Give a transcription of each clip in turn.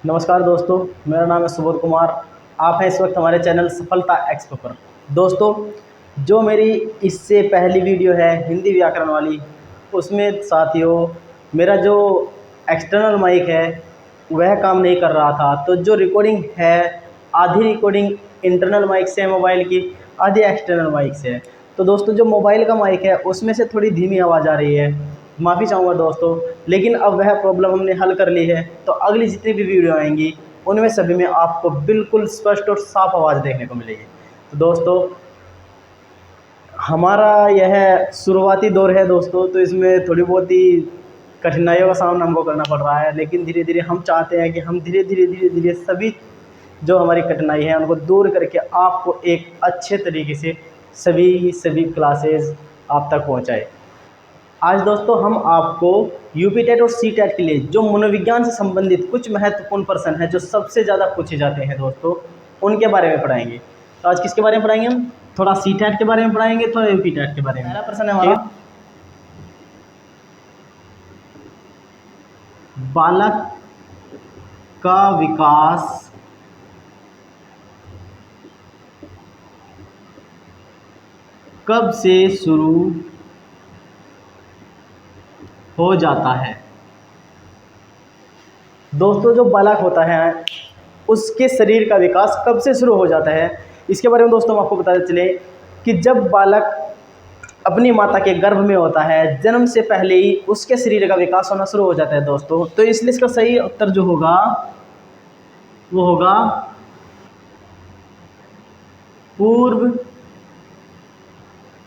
नमस्कार दोस्तों, मेरा नाम है सुबोध कुमार। आप हैं इस वक्त हमारे चैनल सफलता एक्सपो पर। दोस्तों, जो मेरी इससे पहली वीडियो है हिंदी व्याकरण वाली, उसमें साथियों मेरा जो एक्सटर्नल माइक है वह काम नहीं कर रहा था। तो जो रिकॉर्डिंग है, आधी रिकॉर्डिंग इंटरनल माइक से है मोबाइल की, आधी एक्सटर्नल माइक से है। तो दोस्तों, जो मोबाइल का माइक है उसमें से थोड़ी धीमी आवाज़ आ रही है, माफ़ी चाहूँगा दोस्तों। लेकिन अब वह प्रॉब्लम हमने हल कर ली है, तो अगली जितनी भी वीडियो आएंगी उनमें सभी में आपको बिल्कुल स्पष्ट और साफ आवाज़ देखने को मिलेगी। तो दोस्तों, हमारा यह शुरुआती दौर है दोस्तों, तो इसमें थोड़ी बहुत ही कठिनाइयों का सामना हमको करना पड़ रहा है। लेकिन धीरे धीरे हम चाहते हैं कि हम धीरे धीरे सभी जो हमारी कठिनाई है उनको दूर करके आपको एक अच्छे तरीके से सभी क्लासेस आप तक पहुंचाए। आज दोस्तों हम आपको यूपी टेट और सी टेट के लिए जो मनोविज्ञान से संबंधित कुछ महत्वपूर्ण प्रश्न हैं जो सबसे ज़्यादा पूछे जाते हैं दोस्तों, उनके बारे में पढ़ाएंगे। तो आज किसके बारे में पढ़ाएंगे? हम थोड़ा सी टेट के बारे में पढ़ाएंगे, थोड़ा यूपी टेट के बारे में। पहला प्रश्न है हमारा, बालक का विकास कब से शुरू हो जाता है? दोस्तों, जो बालक होता है उसके शरीर का विकास कब से शुरू हो जाता है, इसके बारे में दोस्तों हम आपको बताते चले कि जब बालक अपनी माता के गर्भ में होता है, जन्म से पहले ही उसके शरीर का विकास होना शुरू हो जाता है दोस्तों। तो इसलिए इसका सही उत्तर जो होगा वो होगा पूर्व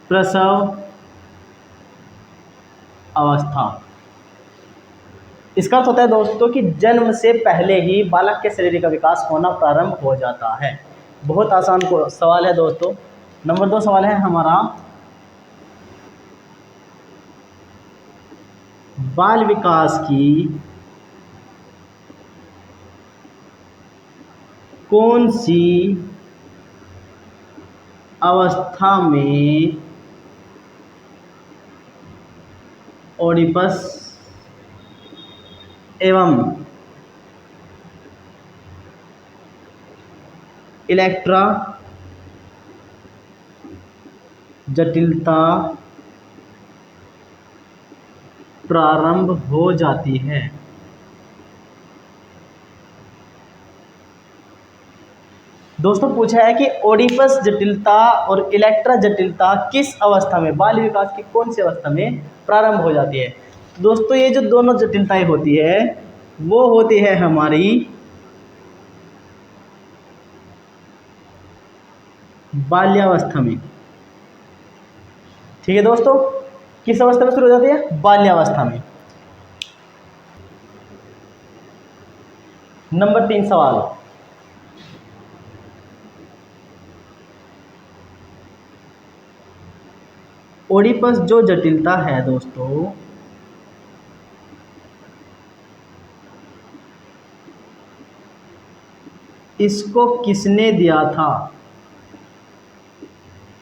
प्रसव अवस्था। इसका अर्थ होता है दोस्तों कि जन्म से पहले ही बालक के शरीर का विकास होना प्रारंभ हो जाता है। बहुत आसान सवाल है दोस्तों। नंबर 2 सवाल है हमारा, बाल विकास की कौन सी अवस्था में ओडिपस एवं इलेक्ट्रा जटिलता प्रारंभ हो जाती है? दोस्तों, पूछा है कि ओडिपस जटिलता और इलेक्ट्रा जटिलता किस अवस्था में, बाल विकास की कौन सी अवस्था में प्रारंभ हो जाती है? तो दोस्तों, ये जो दोनों जटिलताएं होती है वो होती है हमारी बाल्यावस्था में। ठीक है दोस्तों, किस अवस्था में शुरू हो जाती है? बाल्यावस्था में। नंबर 3 सवाल, ओडिपस जो जटिलता है दोस्तों, इसको किसने दिया था,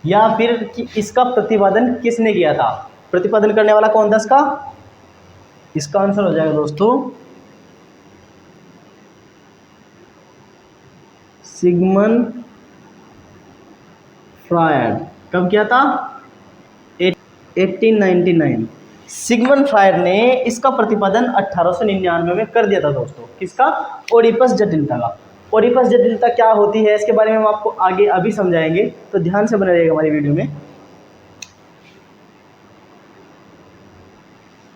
या फिर कि इसका प्रतिपादन किसने किया था? प्रतिपादन करने वाला कौन था इसका? इसका आंसर हो जाएगा दोस्तों सिगमंड फ्रायड। कब किया था? 1899। सिगमंड फ्रायड ने इसका प्रतिपादन 1899 में कर दिया था दोस्तों। किसका? ओडिपस जटिलता का। ओडिपस जटिलता क्या होती है इसके बारे में हम आपको आगे अभी समझाएंगे, तो ध्यान से बने रहिएगा हमारी वीडियो में।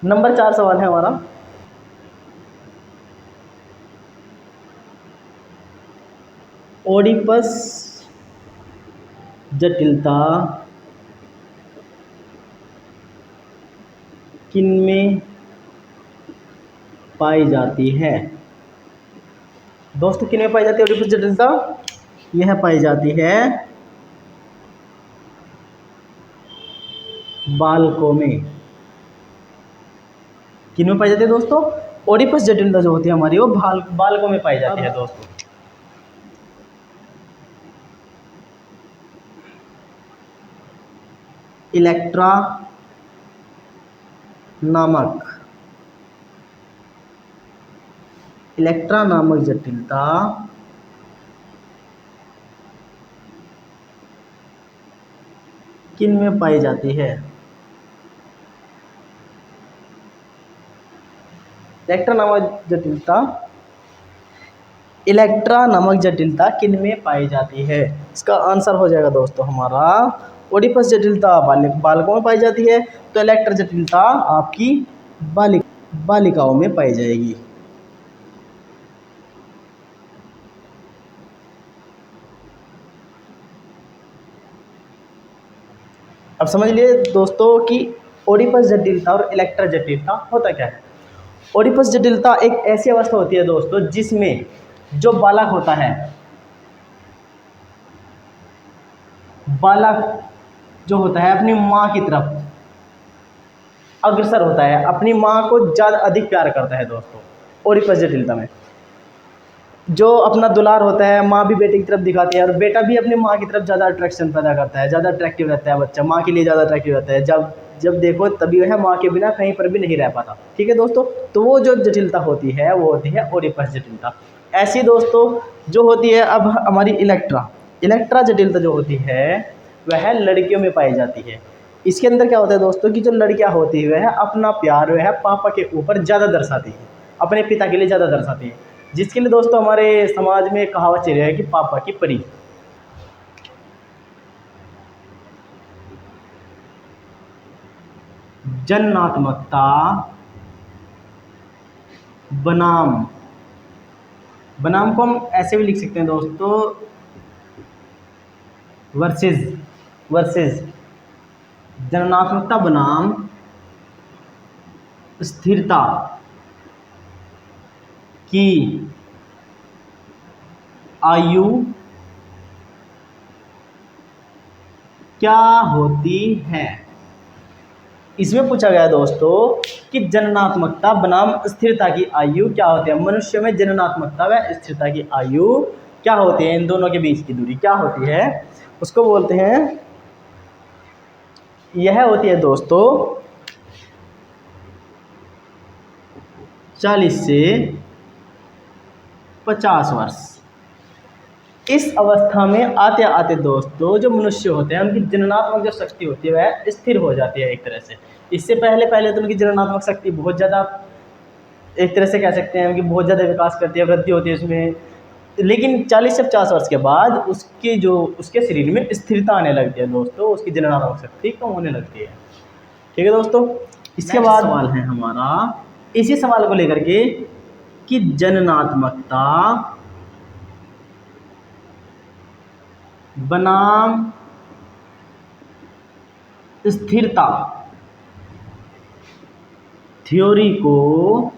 नंबर 4 सवाल है हमारा, ओडिपस जटिलता किनमें पाई जाती है? दोस्तों, किनमें पाई जाती है ओडिपस जटिलता? यह पाई जाती है बालकों में। किनमें पाई जाती है दोस्तों? ओडिपस जटिलता जो होती है हमारी वो बालकों में पाई जाती है दोस्तों। इलेक्ट्रा नामक इलेक्ट्रा नामक जटिलता किन में पाई जाती है? इलेक्ट्रा नामक जटिलता किन में पाई जाती है? इसका आंसर हो जाएगा दोस्तों हमारा ओडिपस जटिलता बालकों में पाई जाती है, तो इलेक्ट्रा जटिलता आपकी बालिकाओं में पाई जाएगी। अब समझ लिए दोस्तों कि ओडिपस जटिलता और इलेक्ट्रा जटिलता होता क्या है। ओडिपस जटिलता एक ऐसी अवस्था होती है दोस्तों जिसमें जो बालक होता है, अपनी माँ की तरफ अग्रसर होता है, अपनी माँ को ज़्यादा अधिक प्यार करता है दोस्तों। ओडिपस जटिलता में जो अपना दुलार होता है, माँ भी बेटे की तरफ दिखाती है और बेटा भी अपनी माँ की तरफ ज़्यादा अट्रैक्शन पैदा करता है, ज़्यादा अट्रैक्टिव रहता है बच्चा, माँ के लिए ज़्यादा अट्रैक्टिव रहता है। जब देखो तभी वह माँ के बिना कहीं पर भी नहीं रह पाता। ठीक है दोस्तों, तो वो जो जटिलता होती है वो होती है ओडिपस जटिलता। ऐसी दोस्तों जो होती है अब हमारी इलेक्ट्रा जटिलता जो होती है वह लड़कियों में पाई जाती है। इसके अंदर क्या होता है दोस्तों कि जो लड़कियां होती है वह अपना प्यार वह पापा के ऊपर ज़्यादा दर्शाती है, अपने पिता के लिए ज़्यादा दर्शाती है, जिसके लिए दोस्तों हमारे समाज में कहावत चली है कि पापा की परी। जननात्मकता बनाम को हम ऐसे भी लिख सकते हैं दोस्तों, वर्सेस जननात्मकता बनाम स्थिरता की आयु क्या होती है। इसमें पूछा गया दोस्तों कि जननात्मकता बनाम स्थिरता की आयु क्या होती है। मनुष्य में जननात्मकता व स्थिरता की आयु क्या होती है, इन दोनों के बीच की दूरी क्या होती है, उसको बोलते हैं, यह होती है दोस्तों 40 से 50 वर्ष। इस अवस्था में आते आते दोस्तों जो मनुष्य होते हैं उनकी जननात्मक जो शक्ति होती है वह स्थिर हो जाती है एक तरह से। इससे पहले तो उनकी जननात्मक शक्ति बहुत ज़्यादा, एक तरह से कह सकते हैं कि बहुत ज़्यादा विकास करती है, वृद्धि होती है उसमें, लेकिन 40 से 50 वर्ष के बाद उसके शरीर में स्थिरता आने लगती है दोस्तों, उसकी जननात्मक शक्ति कम होने लगती है। ठीक है दोस्तों, इसके बाद सवाल है हमारा इसी सवाल को लेकर के कि जननात्मकता बनाम स्थिरता थ्योरी को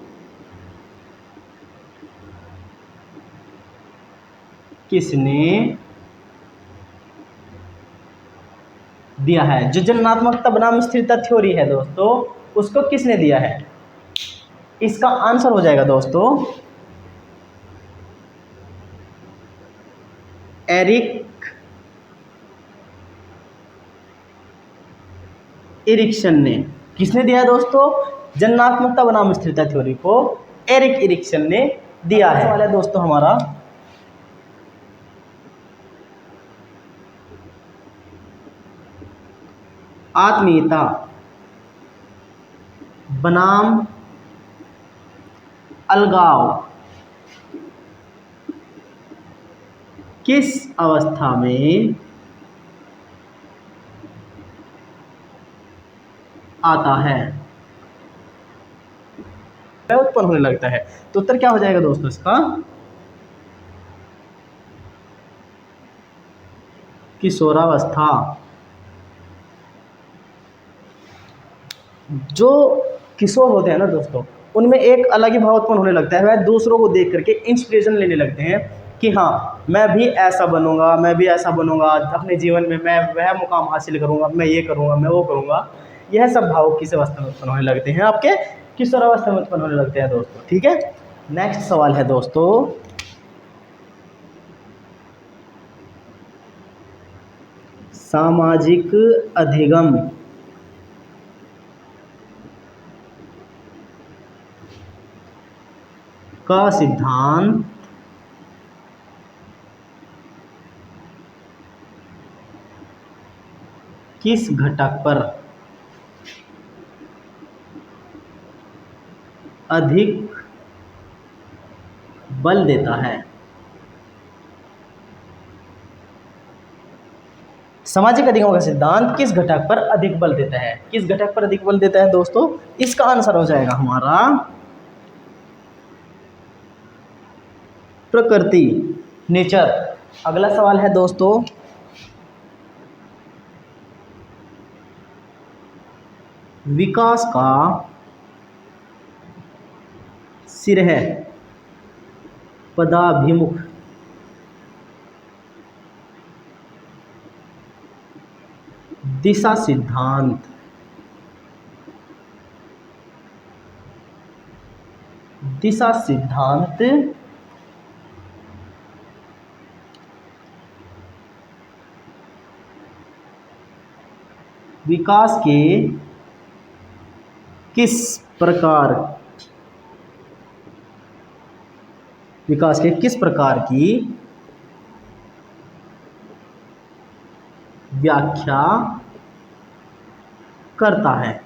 किसने दिया है। जो जननात्मकता बनाम स्थिरता थ्योरी है दोस्तों उसको किसने दिया है, इसका आंसर हो जाएगा दोस्तों एरिक इरिक्सन ने। किसने दिया है दोस्तों जननात्मकता बनाम स्थिरता थ्योरी को? एरिक इरिक्सन ने दिया है। सवाल है दोस्तों हमारा आत्मीयता बनाम अलगाव किस अवस्था में आता है, उत्पन्न होने लगता है? तो उत्तर क्या हो जाएगा दोस्तों इसका किशोरावस्था। जो किशोर होते हैं ना दोस्तों उनमें एक अलग ही भाव उत्पन्न होने लगता है, वह दूसरों को देख करके इंस्पिरेशन लेने लगते हैं कि हाँ मैं भी ऐसा बनूंगा, अपने जीवन में मैं वह मुकाम हासिल करूंगा, मैं ये करूंगा, मैं वो करूंगा। यह सब भाव किस अवस्था में उत्पन्न होने लगते हैं? आपके किशोरावस्था में उत्पन्न होने लगते हैं दोस्तों। ठीक है, नेक्स्ट सवाल है दोस्तों सामाजिक अधिगम का सिद्धांत किस घटक पर अधिक बल देता है? सामाजिक अधिगम का सिद्धांत किस घटक पर अधिक बल देता है? किस घटक पर अधिक बल देता है दोस्तों? इसका आंसर हो जाएगा हमारा प्रकृति, नेचर। अगला सवाल है दोस्तों, विकास का सिरह पदाभिमुख दिशा सिद्धांत विकास के किस प्रकार की व्याख्या करता है?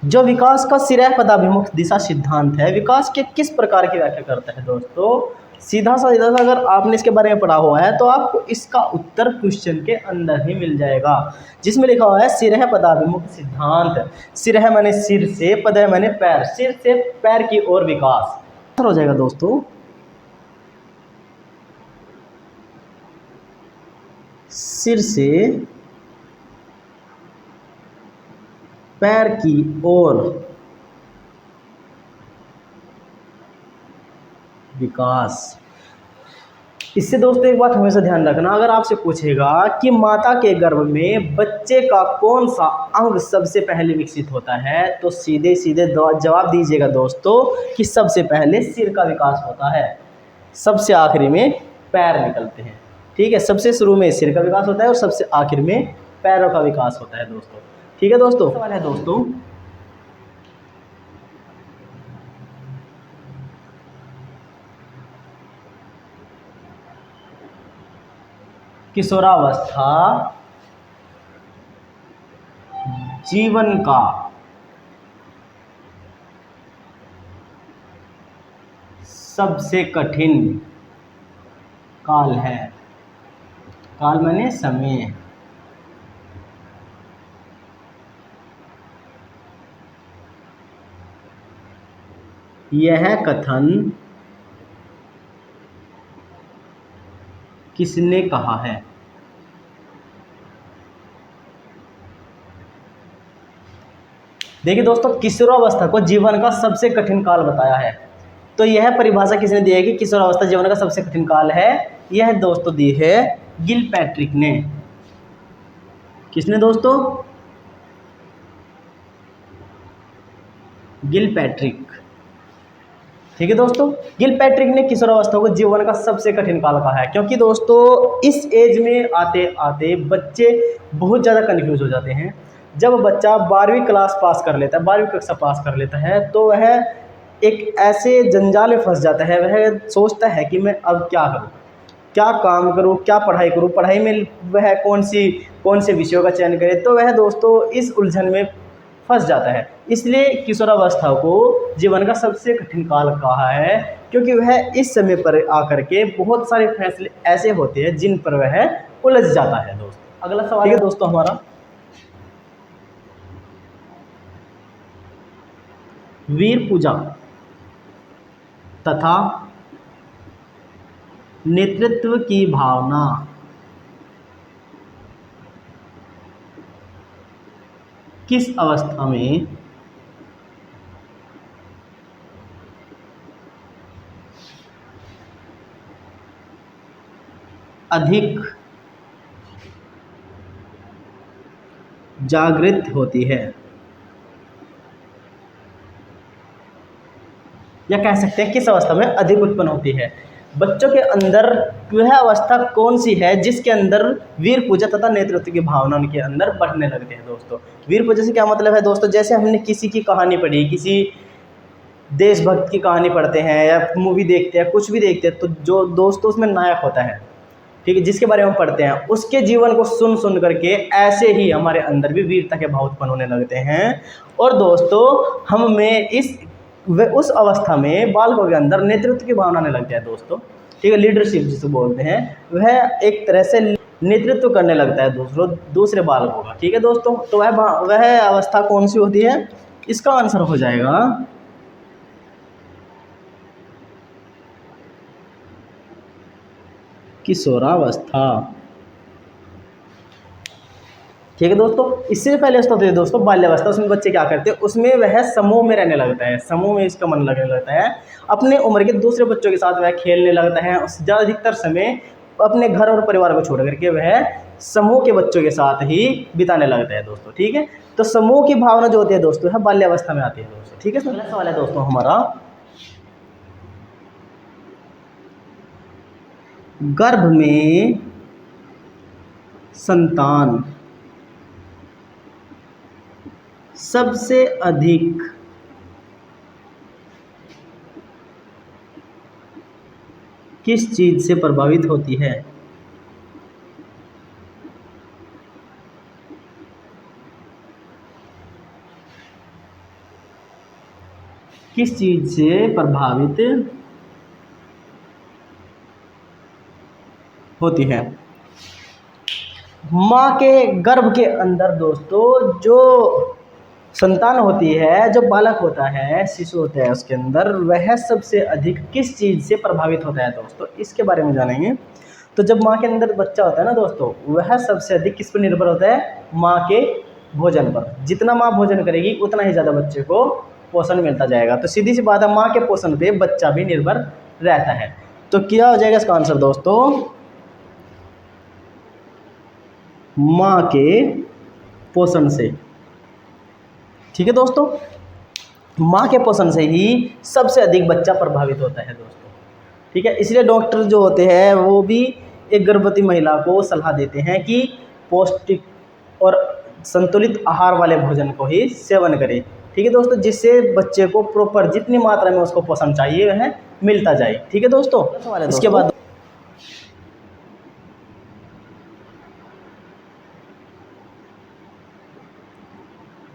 जो विकास का सिरह पदाभिमुख दिशा सिद्धांत है, विकास के किस प्रकार की व्याख्या करता है दोस्तों? सीधा सा अगर आपने इसके बारे में पढ़ा हुआ है तो आपको इसका उत्तर क्वेश्चन के अंदर ही मिल जाएगा, जिसमें लिखा हुआ है सिरह पदाभिमुख सिद्धांत। सिरह माने सिर से, पद माने पैर, सिर से पैर की ओर विकास हो जाएगा दोस्तों। सिर से पैर की ओर विकास। इससे दोस्तों एक बात हमेशा ध्यान रखना, अगर आपसे पूछेगा कि माता के गर्भ में बच्चे का कौन सा अंग सबसे पहले विकसित होता है, तो सीधे सीधे जवाब दीजिएगा दोस्तों कि सबसे पहले सिर का विकास होता है, सबसे आखिरी में पैर निकलते हैं। ठीक है, सबसे शुरू में सिर का विकास होता है और सबसे आखिर में पैरों का विकास होता है दोस्तों। ठीक है दोस्तों, सवाल है दोस्तों, किशोरावस्था जीवन का सबसे कठिन काल है। काल माने समय। यह कथन किसने कहा है? देखिए दोस्तों, किशोरावस्था को जीवन का सबसे कठिन काल बताया है, तो यह परिभाषा किसने दी है कि किशोरावस्था जीवन का सबसे कठिन काल है? यह दोस्तों दी है गिलपैट्रिक ने। किसने दोस्तों? गिलपैट्रिक। ठीक है दोस्तों, गिलपैट्रिक ने किशोरावस्था को जीवन का सबसे कठिन काल कहा है, क्योंकि दोस्तों इस एज में आते आते बच्चे बहुत ज़्यादा कन्फ्यूज हो जाते हैं। जब बच्चा 12वीं क्लास पास कर लेता है, 12वीं कक्षा पास कर लेता है, तो वह एक ऐसे जंजाल में फंस जाता है। वह सोचता है कि मैं अब क्या करूं, क्या काम करूं, क्या पढ़ाई करूं, पढ़ाई में वह कौन से विषयों का चयन करे, तो वह दोस्तों इस उलझन में फंस जाता है। इसलिए किशोरावस्था को जीवन का सबसे कठिन काल कहा है, क्योंकि वह इस समय पर आकर के बहुत सारे फैसले ऐसे होते हैं जिन पर वह उलझ जाता है दोस्तों। अगला सवाल है दोस्तों हमारा, वीर पूजा तथा नेतृत्व की भावना किस अवस्था में अधिक जागृत होती है, या कह सकते हैं किस अवस्था में अधिक उत्पन्न होती है? बच्चों के अंदर वह अवस्था कौन सी है जिसके अंदर वीर पूजा तथा नेतृत्व की भावना उनके अंदर बढ़ने लगते हैं दोस्तों। वीर पूजा से क्या मतलब है दोस्तों? जैसे हमने किसी की कहानी पढ़ी, किसी देशभक्त की कहानी पढ़ते हैं या मूवी देखते हैं, कुछ भी देखते हैं, तो जो दोस्तों उसमें नायक होता है, ठीक है, जिसके बारे में पढ़ते हैं, उसके जीवन को सुन सुन करके ऐसे ही हमारे अंदर भी वीरता के भाव उत्पन्न होने लगते हैं। और दोस्तों हम में उस अवस्था में बालकों के अंदर नेतृत्व की भावना आने लग जाए दोस्तों, ठीक है, लीडरशिप जिसे बोलते हैं, वह एक तरह से नेतृत्व करने लगता है दूसरे बालकों का, ठीक है दोस्तों। तो वह अवस्था कौन सी होती है? इसका आंसर हो जाएगा किशोरावस्था, ठीक है दोस्तों। इससे पहले अवस्था होती है दोस्तों बाल्यावस्था। उसमें बच्चे क्या करते हैं? उसमें वह समूह में रहने लगता है, समूह में इसका मन लगने लगता है, अपने उम्र के दूसरे बच्चों के साथ वह खेलने लगता है। अधिकतर समय अपने घर और परिवार को छोड़ करके वह समूह के बच्चों के साथ ही बिताने लगता है दोस्तों, ठीक है। तो समूह की भावना जो होती है दोस्तों है बाल्यावस्था में आती है दोस्तों, ठीक है। अगला सवाल है दोस्तों हमारा, गर्भ में संतान सबसे अधिक किस चीज से प्रभावित होती है? किस चीज से प्रभावित होती है? माँ के गर्भ के अंदर दोस्तों जो संतान होती है, जो बालक होता है, शिशु होता है, उसके अंदर वह सबसे अधिक किस चीज़ से प्रभावित होता है दोस्तों, इसके बारे में जानेंगे। तो जब माँ के अंदर बच्चा होता है ना दोस्तों, वह सबसे अधिक किस पर निर्भर होता है? माँ के भोजन पर। जितना माँ भोजन करेगी उतना ही ज़्यादा बच्चे को पोषण मिलता जाएगा। तो सीधी सी बात है, माँ के पोषण पे बच्चा भी निर्भर रहता है। तो क्या हो जाएगा इसका आंसर दोस्तों? माँ के पोषण से, ठीक है दोस्तों। माँ के पोषण से ही सबसे अधिक बच्चा प्रभावित होता है दोस्तों, ठीक है। इसलिए डॉक्टर जो होते हैं वो भी एक गर्भवती महिला को सलाह देते हैं कि पौष्टिक और संतुलित आहार वाले भोजन को ही सेवन करें, ठीक है दोस्तों, जिससे बच्चे को प्रॉपर जितनी मात्रा में उसको पोषण चाहिए वह मिलता जाए, ठीक है दोस्तों। इसके बाद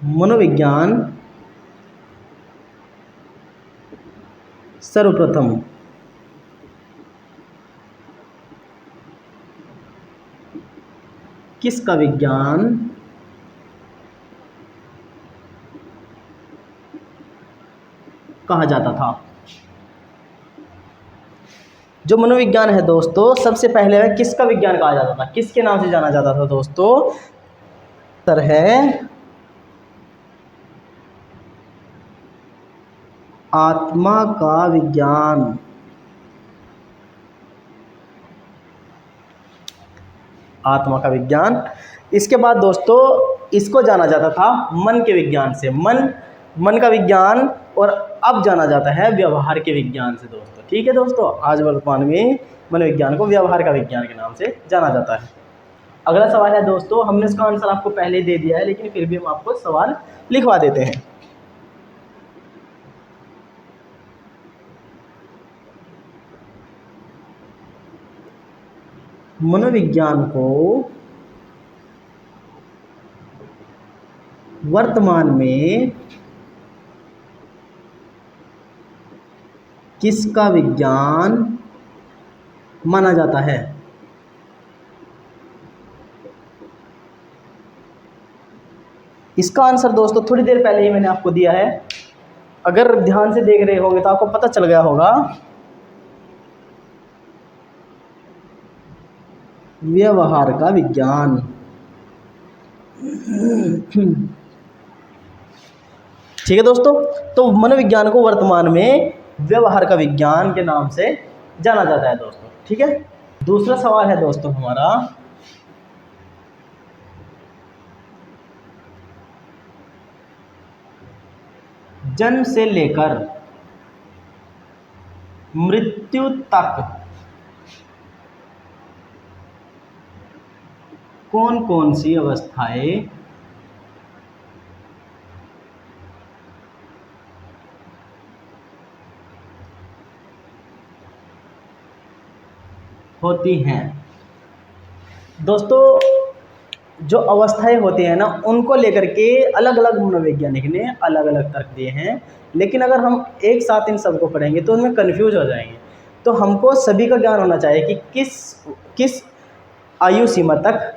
मनोविज्ञान सर्वप्रथम किसका विज्ञान कहा जाता था? जो मनोविज्ञान है दोस्तों, सबसे पहले वह किसका विज्ञान कहा जाता था, किसके नाम से जाना जाता था दोस्तों? सर है आत्मा का विज्ञान, आत्मा का विज्ञान। इसके बाद दोस्तों इसको जाना जाता था मन के विज्ञान से, मन का विज्ञान, और अब जाना जाता है व्यवहार के विज्ञान से दोस्तों, ठीक है दोस्तों। आज वर्तमान में मनोविज्ञान को व्यवहार का विज्ञान के नाम से जाना जाता है। अगला सवाल है दोस्तों, हमने इसका आंसर आपको पहले ही दे दिया है, लेकिन फिर भी हम आपको सवाल लिखवा देते हैं। मनोविज्ञान को वर्तमान में किसका विज्ञान माना जाता है? इसका आंसर दोस्तों थोड़ी देर पहले ही मैंने आपको दिया है, अगर ध्यान से देख रहे होंगे तो आपको पता चल गया होगा। व्यवहार का विज्ञान, ठीक है दोस्तों। तो मनोविज्ञान को वर्तमान में व्यवहार का विज्ञान के नाम से जाना जाता है दोस्तों, ठीक है। दूसरा सवाल है दोस्तों हमारा, जन्म से लेकर मृत्यु तक कौन कौन सी अवस्थाएं होती हैं। दोस्तों, जो अवस्थाएं होती हैं ना, उनको लेकर के अलग अलग मनोवैज्ञानिक ने अलग अलग तर्क दिए हैं, लेकिन अगर हम एक साथ इन सबको पढ़ेंगे तो उनमें कन्फ्यूज हो जाएंगे। तो हमको सभी का ज्ञान होना चाहिए कि किस किस आयु सीमा तक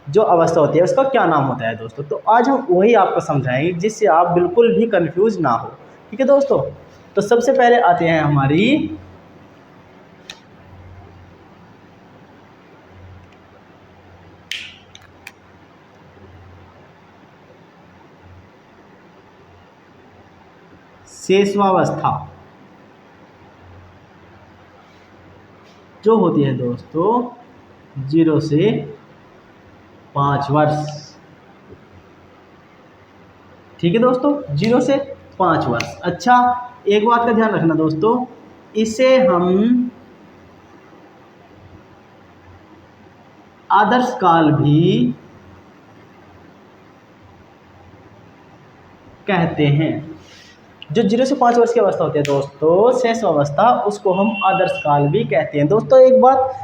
जो अवस्था होती है उसका क्या नाम होता है दोस्तों। तो आज हम वही आपको समझाएंगे जिससे आप बिल्कुल भी कन्फ्यूज ना हो। ठीक है दोस्तों, तो सबसे पहले आते हैं हमारी शेषवावस्था, जो होती है दोस्तों 0 से 5 वर्ष। ठीक है दोस्तों, 0 से 5 वर्ष। अच्छा, एक बात का ध्यान रखना दोस्तों, इसे हम आदर्श काल भी कहते हैं। जो 0 से 5 वर्ष की अवस्था होती है दोस्तों, शेष अवस्था, उसको हम आदर्श काल भी कहते हैं। दोस्तों, एक बात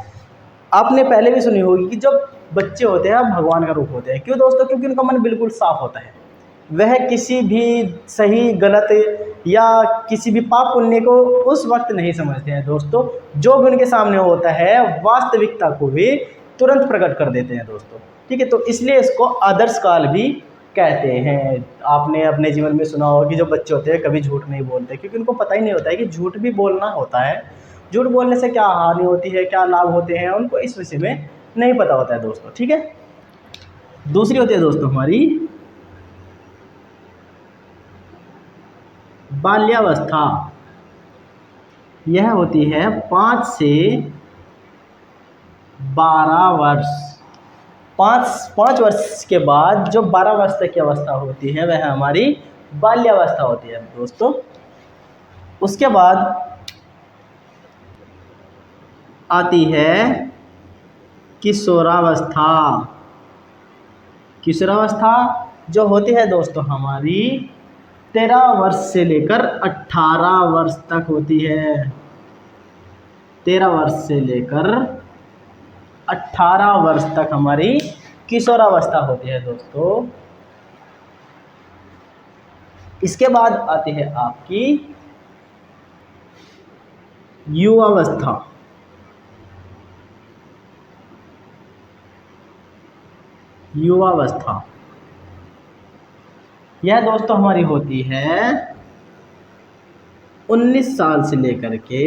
आपने पहले भी सुनी होगी कि जब बच्चे होते हैं भगवान का रूप होते हैं। क्यों दोस्तों? क्योंकि उनका मन बिल्कुल साफ होता है, वह किसी भी सही गलत या किसी भी पाप पुण्य को उस वक्त नहीं समझते हैं दोस्तों। जो भी उनके सामने होता है वास्तविकता को भी तुरंत प्रकट कर देते हैं दोस्तों। ठीक है, तो इसलिए इसको आदर्श काल भी कहते हैं। आपने अपने जीवन में सुना होगा कि जो बच्चे होते हैं कभी झूठ नहीं बोलते, क्योंकि उनको पता ही नहीं होता है कि झूठ भी बोलना होता है, झूठ बोलने से क्या हानि होती है, क्या लाभ होते हैं, उनको इस विषय में नहीं पता होता है दोस्तों। ठीक है, दूसरी होती है दोस्तों हमारी बाल्यावस्था। यह होती है 5 से 12 वर्ष। 5 वर्ष के बाद जो 12 वर्ष तक की अवस्था होती है वह हमारी बाल्यावस्था होती है दोस्तों। उसके बाद आती है किशोरावस्था। किशोरावस्था जो होती है दोस्तों हमारी 13 वर्ष से लेकर 18 वर्ष तक होती है। 13 वर्ष से लेकर 18 वर्ष तक हमारी किशोरावस्था होती है दोस्तों। इसके बाद आती है आपकी युवावस्था। युवावस्था यह दोस्तों हमारी होती है 19 साल से लेकर के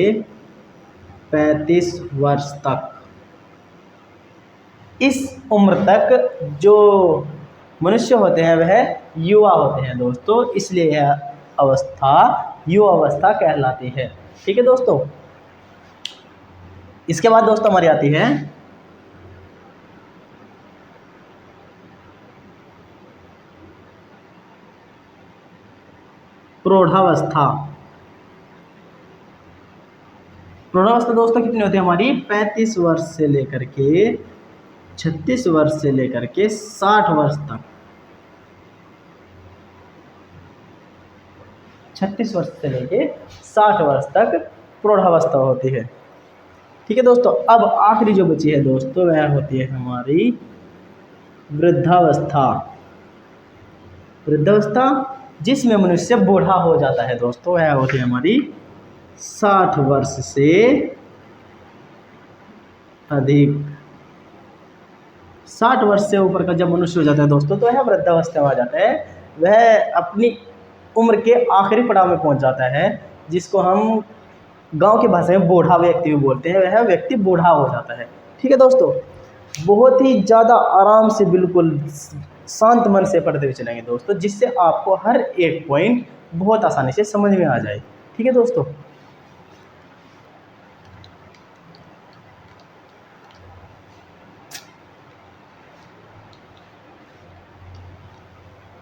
35 वर्ष तक। इस उम्र तक जो मनुष्य होते हैं वह युवा होते हैं दोस्तों, इसलिए यह अवस्था युवा अवस्था कहलाती है। ठीक है दोस्तों, इसके बाद दोस्तों हमारी आती है प्रौढ़ावस्था। प्रौढ़ावस्था दोस्तों कितनी होती है हमारी 35 वर्ष से लेकर के 36 वर्ष से लेकर के 60 वर्ष तक। 36 वर्ष से लेकर 60 वर्ष तक प्रौढ़ावस्था होती है। ठीक है दोस्तों, अब आखिरी जो बची है दोस्तों वह होती है हमारी वृद्धावस्था। वृद्धावस्था जिसमें मनुष्य बूढ़ा हो जाता है दोस्तों, वह होती है हमारी 60 वर्ष से अधिक। 60 वर्ष से ऊपर का जब मनुष्य हो जाता है दोस्तों तो वह वृद्धावस्था में आ जाता है। वह अपनी उम्र के आखिरी पड़ाव में पहुंच जाता है, जिसको हम गांव की भाषा में बूढ़ा व्यक्ति भी बोलते हैं। वह व्यक्ति बूढ़ा हो जाता है। ठीक है दोस्तों, बहुत ही ज़्यादा आराम से बिल्कुल शांत मन से पढ़ते हुए चलेंगे दोस्तों, जिससे आपको हर एक पॉइंट बहुत आसानी से समझ में आ जाए। ठीक है दोस्तों,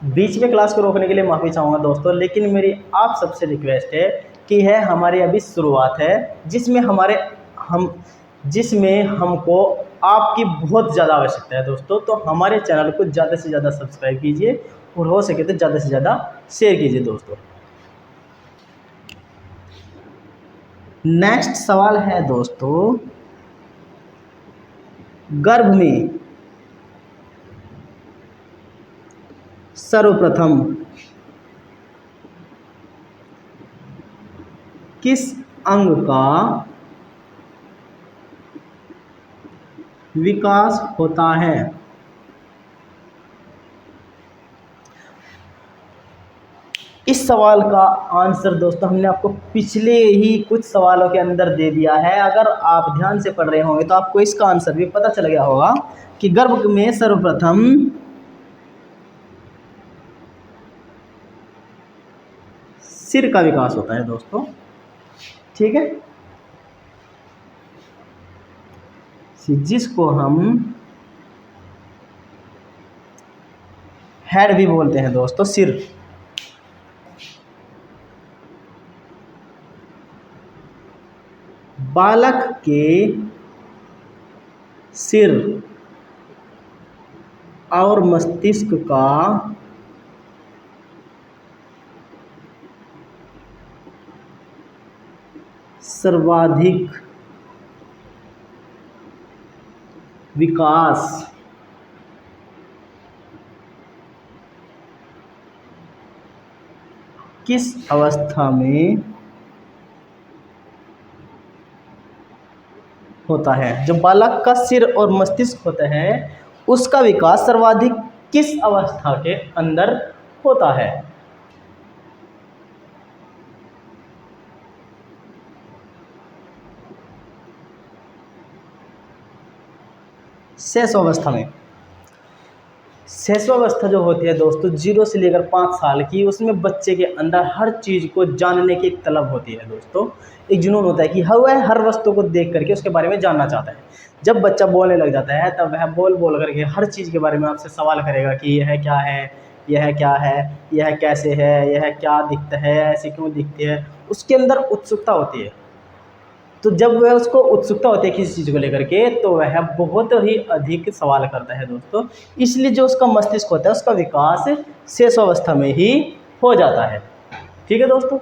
बीच में क्लास को रोकने के लिए माफ़ी चाहूँगा दोस्तों, लेकिन मेरी आप सबसे रिक्वेस्ट है कि हमारी अभी शुरुआत है, जिसमें हमको आपकी बहुत ज़्यादा आवश्यकता है दोस्तों। तो हमारे चैनल को ज़्यादा से ज़्यादा सब्सक्राइब कीजिए और हो सके तो ज़्यादा से ज़्यादा शेयर कीजिए दोस्तों। नेक्स्ट सवाल है दोस्तों, गर्भ में सर्वप्रथम किस अंग का विकास होता है? इस सवाल का आंसर दोस्तों हमने आपको पिछले ही कुछ सवालों के अंदर दे दिया है। अगर आप ध्यान से पढ़ रहे होंगे तो आपको इसका आंसर भी पता चल गया होगा कि गर्भ में सर्वप्रथम सिर का विकास होता है दोस्तों। ठीक है, जिसको हम हेड भी बोलते हैं दोस्तों, सिर। बालक के सिर और मस्तिष्क का सर्वाधिक विकास किस अवस्था में होता है? जो बालक का सिर और मस्तिष्क होता है उसका विकास सर्वाधिक किस अवस्था के अंदर होता है? शैशवावस्था में। शैशवावस्था जो होती है दोस्तों 0 से लेकर 5 साल की, उसमें बच्चे के अंदर हर चीज़ को जानने की एक तलब होती है दोस्तों। एक जुनून होता है कि वह हर वस्तु को देख करके उसके बारे में जानना चाहता है। जब बच्चा बोलने लग जाता है तब वह बोल बोल करके हर चीज़ के बारे में आपसे सवाल करेगा कि यह क्या है, यह क्या है, यह कैसे है, यह क्या दिखता है, ऐसी क्यों दिखती है। उसके अंदर उत्सुकता होती है। तो जब वह उसको उत्सुकता होती है किसी चीज़ को लेकर के तो वह बहुत ही अधिक सवाल करता है दोस्तों। इसलिए जो उसका मस्तिष्क होता है उसका विकास शैशवावस्था में ही हो जाता है। ठीक है दोस्तों।